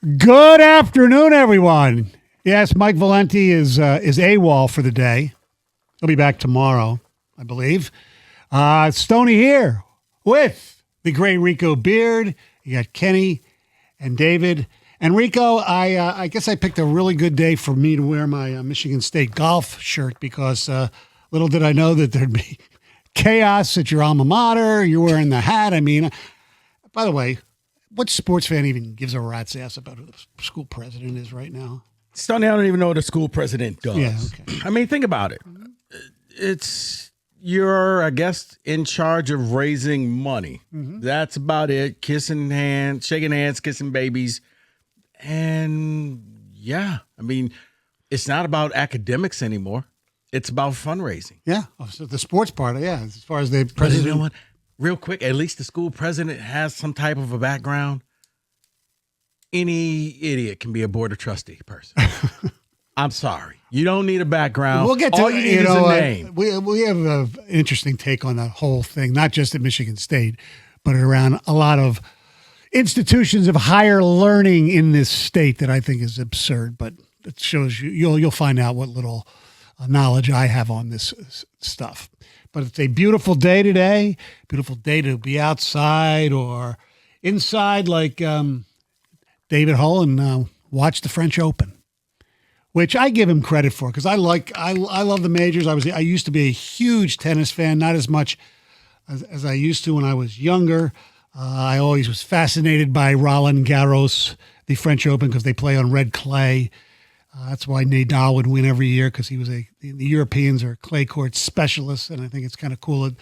Good afternoon, everyone. Yes, Mike Valenti is AWOL for the day. He'll be back tomorrow, I believe. Stoney here with the great Rico Beard. You got Kenny and David. And Rico, I guess I picked a really good day for me to wear my Michigan State golf shirt because little did I know that there'd be chaos at your alma mater. You're wearing the hat. I mean, by the way, what sports fan even gives a rat's ass about who the school president is right now? Stoney, I don't even know what a school president does. Yeah, okay. I mean, think about it. You're, I guess, in charge of raising money. Mm-hmm. That's about it. Kissing hands, shaking hands, kissing babies. And yeah, I mean, it's not about academics anymore. It's about fundraising. Yeah, so the sports part, yeah, as far as the But president. you know what? Real quick, at least the school president has some type of a background. Any idiot can be a board of trustee person. I'm sorry. You don't need a background. We'll get to all you need is a name. We have an interesting take on that whole thing, not just at Michigan State, but around a lot of institutions of higher learning in this state that I think is absurd. But it shows you'll find out what little knowledge I have on this stuff. But it's a beautiful day today. Beautiful day to be outside or inside, like David Hull, and watch the French Open, which I give him credit for because I love the majors. I used to be a huge tennis fan, not as much as I used to when I was younger. I always was fascinated by Roland Garros, the French Open, because they play on red clay. That's why Nadal would win every year, because he was the Europeans are clay court specialists, and I think it's kind of cool that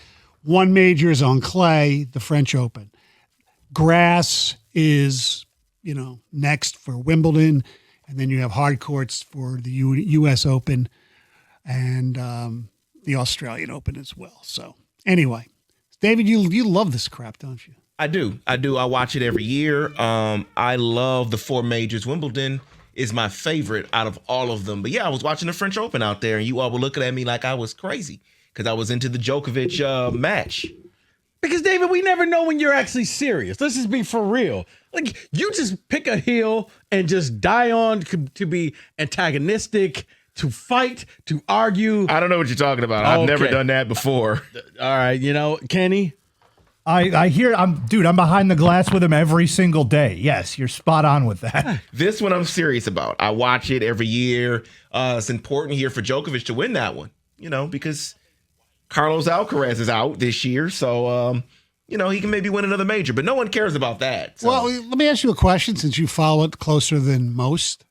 one major is on clay, the French Open. Grass is, next for Wimbledon, and then you have hard courts for the U.S. Open and the Australian Open as well. So anyway, David, you love this crap, don't you? I do. I watch it every year. I love the four majors. Wimbledon is my favorite out of all of them. But yeah, I was watching the French Open out there, and you all were looking at me like I was crazy because I was into the Djokovic match. Because, David, we never know when you're actually serious. Let's just be for real. Like, you just pick a hill and just die on to be antagonistic, to fight, to argue. I don't know what you're talking about. I've never done that before. All right, Kenny? I hear I'm behind the glass with him every single day. Yes, you're spot on with that. This one I'm serious about. I watch it every year. It's important here for Djokovic to win that one, because Carlos Alcaraz is out this year. So, he can maybe win another major, but no one cares about that. So. Well, let me ask you a question since you follow it closer than most.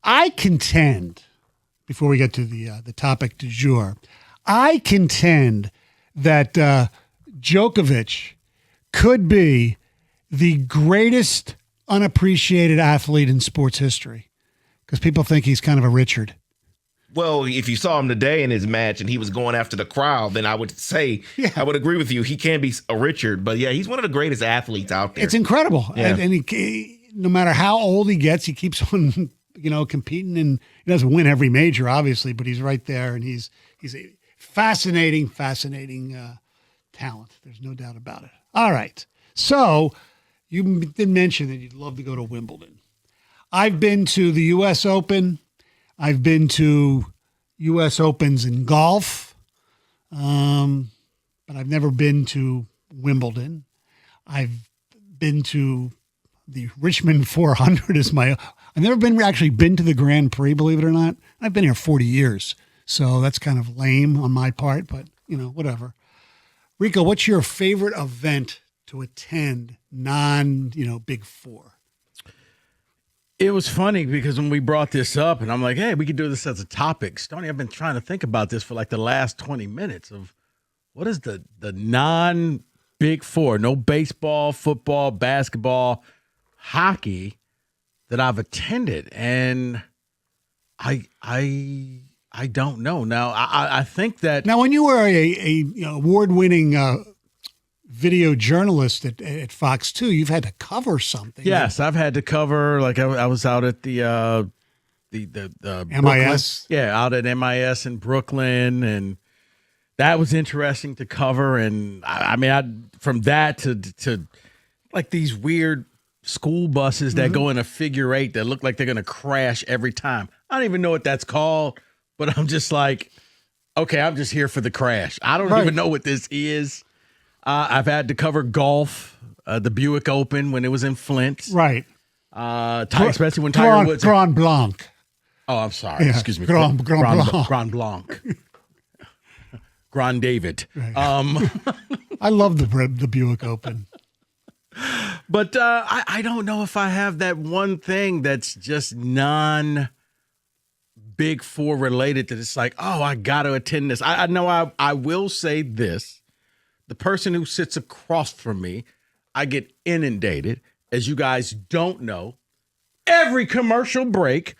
I contend, before we get to the topic du jour, I contend that Djokovic could be the greatest unappreciated athlete in sports history because people think he's kind of a Richard. Well, if you saw him today in his match and he was going after the crowd, then I would say, I would agree with you. He can be a Richard, but yeah, he's one of the greatest athletes out there. It's incredible. Yeah. And he, no matter how old he gets, he keeps on, competing, and he doesn't win every major, obviously, but he's right there, and he's a fascinating talent. There's no doubt about it. All right. So you did mention that you'd love to go to Wimbledon. I've been to the U.S. Open. I've been to U.S. Opens in golf, but I've never been to Wimbledon. I've been to the Richmond 400 I've never been to the Grand Prix, believe it or not. I've been here 40 years, so that's kind of lame on my part, but, whatever. Rico, what's your favorite event to attend, Big Four? It was funny because when we brought this up, and I'm like, hey, we could do this as a topic. Stoney, I've been trying to think about this for like the last 20 minutes of what is the non-Big Four, no baseball, football, basketball, hockey that I've attended. And I don't know. Now, I think that... Now, when you were a award-winning video journalist at Fox 2, you've had to cover something. Yes, I've had to cover, like I was out at the MIS. Yeah, out at MIS in Brooklyn, and that was interesting to cover. And I mean, from that to like these weird school buses that go in a figure eight that look like they're going to crash every time. I don't even know what that's called, but I'm just like, okay, I'm just here for the crash. I don't even know what this is. I've had to cover golf, the Buick Open when it was in Flint. Right. Especially when Tiger Woods. Grand Blanc. Oh, I'm sorry. Yeah, Excuse me. Grand Blanc. Grand Blanc. Grand David. Right. I love the Buick Open. But I don't know if I have that one thing that's just non-Big Four related that it's like, oh, I got to attend this. I know I will say this. The person who sits across from me, I get inundated, as you guys don't know, every commercial break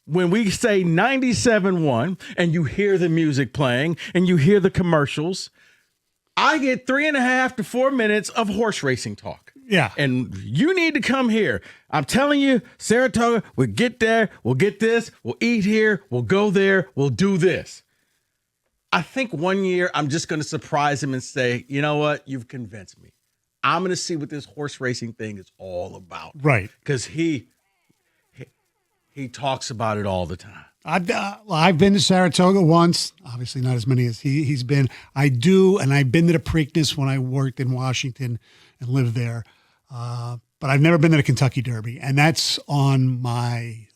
when we say 97.1 and you hear the music playing and you hear the commercials, I get 3.5 to 4 minutes of horse racing talk. Yeah. And you need to come here. I'm telling you, Saratoga, we'll get there, we'll get this, we'll eat here, we'll go there, we'll do this. I think one year I'm just going to surprise him and say, you know what? You've convinced me. I'm going to see what this horse racing thing is all about. Right. Because he talks about it all the time. I've been to Saratoga once, obviously not as many as he's been. I've been to the Preakness when I worked in Washington and lived there. But I've never been to the Kentucky Derby, and that's on my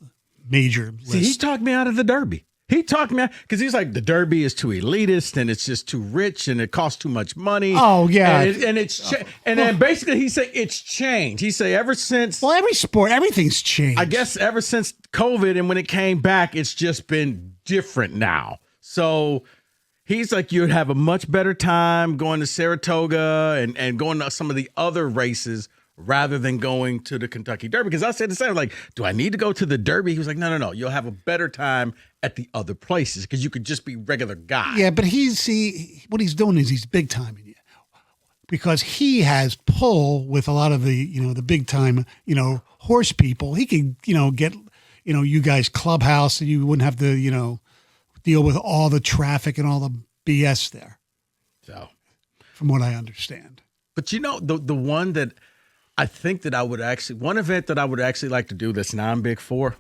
major list. See, he talked me out of the Derby. He talked me out because he's like, the Derby is too elitist and it's just too rich and it costs too much money. Oh, yeah. And then basically he said it's changed. He said ever since. Well, every sport, everything's changed. I guess ever since COVID and when it came back, it's just been different now. So he's like, you'd have a much better time going to Saratoga and going to some of the other races rather than going to the Kentucky Derby. Because I said the same, like, do I need to go to the Derby? He was like, no. You'll have a better time at the other places because you could just be regular guy. Yeah, but what he's doing is he's big timing you because he has pull with a lot of the big time horse people. He could get you guys clubhouse and you wouldn't have to deal with all the traffic and all the BS there. So, from what I understand. But the one that I think that one event that I would actually like to do that's non-Big Four,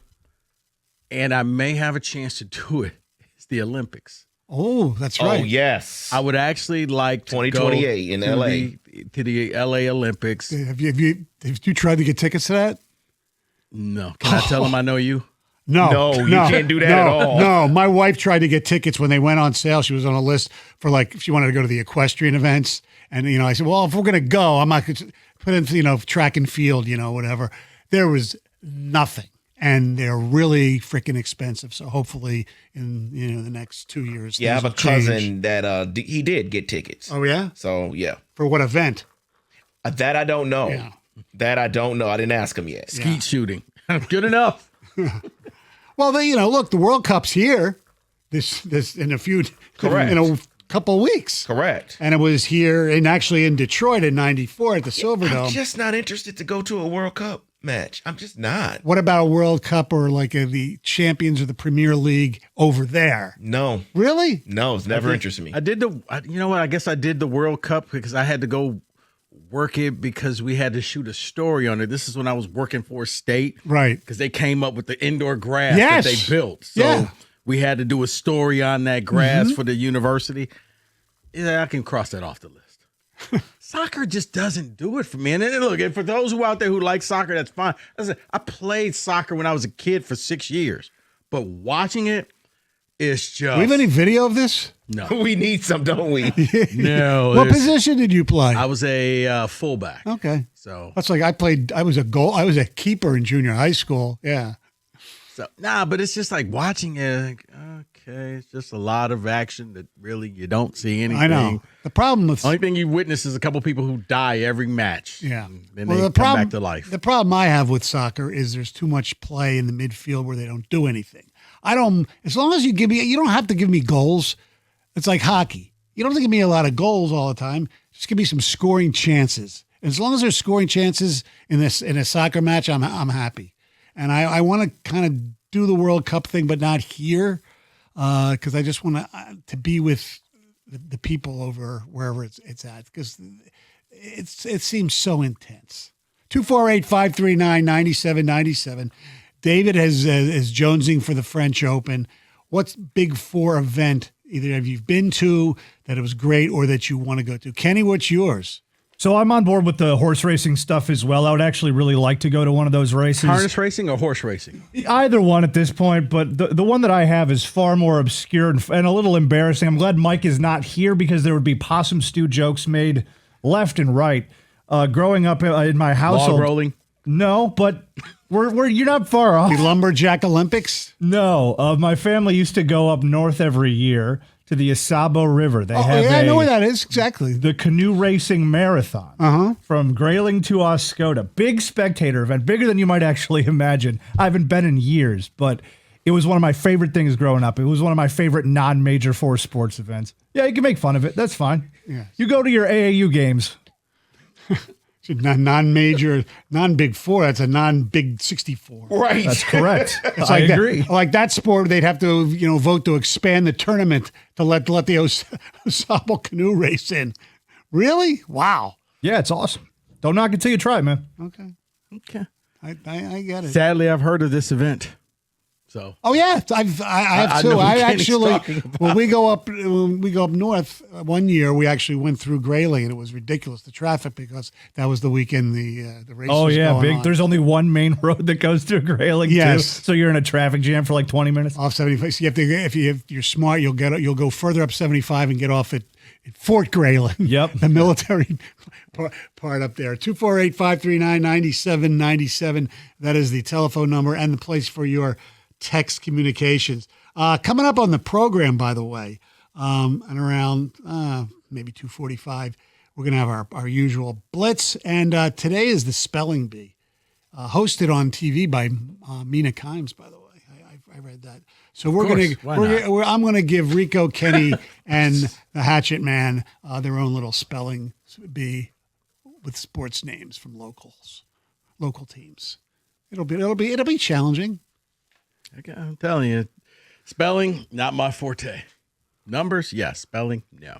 and I may have a chance to do it, is the Olympics. Oh, that's right. Oh, yes. I would actually like to 2028 in LA. To the LA Olympics. Have you tried to get tickets to that? No. Can I tell them I know you? No, you can't do that at all. No, my wife tried to get tickets when they went on sale. She was on a list for if she wanted to go to the equestrian events. And, I said, well, if we're going to go, I'm not going to put in, track and field, whatever. There was nothing. And they're really freaking expensive. So hopefully in, the next 2 years. Yeah, I have a cousin that he did get tickets. Oh, yeah? So, yeah. For what event? That I don't know. Yeah. That I don't know. I didn't ask him yet. Skeet shooting. Good enough. Well, look, the World Cup's here. This in a few, Correct. in a couple of weeks. Correct. And it was here and actually in Detroit in '94 at the Silverdome. I'm just not interested to go to a World Cup match. I'm just not. What about a World Cup or the Champions of the Premier League over there? No. Really? No, it's never interested me. I did I guess I did the World Cup because I had to go work it because we had to shoot a story on it. This is when I was working for a state. Right. Because they came up with the indoor grass Yes. that they built. So we had to do a story on that grass for the university. Yeah, I can cross that off the list. Soccer just doesn't do it for me. And then, look, and for those who out there who like soccer, that's fine. Listen, I played soccer when I was a kid for 6 years. But watching it, it's just... Do we have any video of this? No. We need some, don't we? No. What position did you play? I was a fullback. Okay. So That's I was a keeper in junior high school. Yeah. but it's just like watching it. Like, okay, it's just a lot of action that really you don't see anything. I know. The problem with Only thing you witness is a couple people who die every match. Yeah. And then they come back to life. The problem I have with soccer is there's too much play in the midfield where they don't do anything. As long as you don't have to give me goals. It's like hockey. You don't have to give me a lot of goals all the time. Just give me some scoring chances. And as long as there's scoring chances in a soccer match, I'm happy. And I want to kind of do the World Cup thing, but not here, because I just want to be with the people over wherever it's at, because it seems so intense. 248-539-9797. David is jonesing for the French Open. What's Big Four event either have you been to that it was great or that you want to go to? Kenny, what's yours? So I'm on board with the horse racing stuff as well. I would actually really like to go to one of those races. Harness racing or horse racing? Either one at this point, but the one that I have is far more obscure and a little embarrassing. I'm glad Mike is not here because there would be possum stew jokes made left and right. Growing up in my household, Log rolling? No, but you're not far off. The Lumberjack Olympics? No, my family used to go up north every year to the Asabo River. They have I know where that is, exactly. the canoe racing marathon from Grayling to Oscoda. Big spectator event, bigger than you might actually imagine. I haven't been in years, but it was one of my favorite things growing up. It was one of my favorite non-major four sports events. Yeah, you can make fun of it. That's fine. Yes. You go to your AAU games. Non-major, non-Big Four. That's a non-Big 64. Right. That's correct. It's I like agree. Like that sport, they'd have to, vote to expand the tournament to let the Osabo canoe race in. Really? Wow. Yeah, it's awesome. Don't knock it till you try it, man. Okay. Okay. I get it. Sadly, I've heard of this event. So Oh yeah, I have too. know what I Kenny's actually, talking about. when we go up north, one year we actually went through Grayling and it was ridiculous, the traffic, because that was the weekend the race Oh was yeah, going big. on. There's only one main road that goes through Grayling. Yes. Too, so you're in a traffic jam for like 20 minutes. Off 75. So you have to, if you're smart, you'll go further up 75 and get off at Fort Grayling. Yep. The military part up there. 248-539-9797. That is the telephone number and the place for your text communications. Coming up on the program, by the way, and around maybe 2:45, we're going to have our usual blitz. And today is the spelling bee, hosted on TV by Mina Kimes, by the way. I read that. So I'm going to give Rico, Kenny, and the Hatchet Man their own little spelling bee with sports names from local teams. It'll be challenging. Okay, I'm telling you, spelling, not my forte. Numbers, yes. Spelling, no.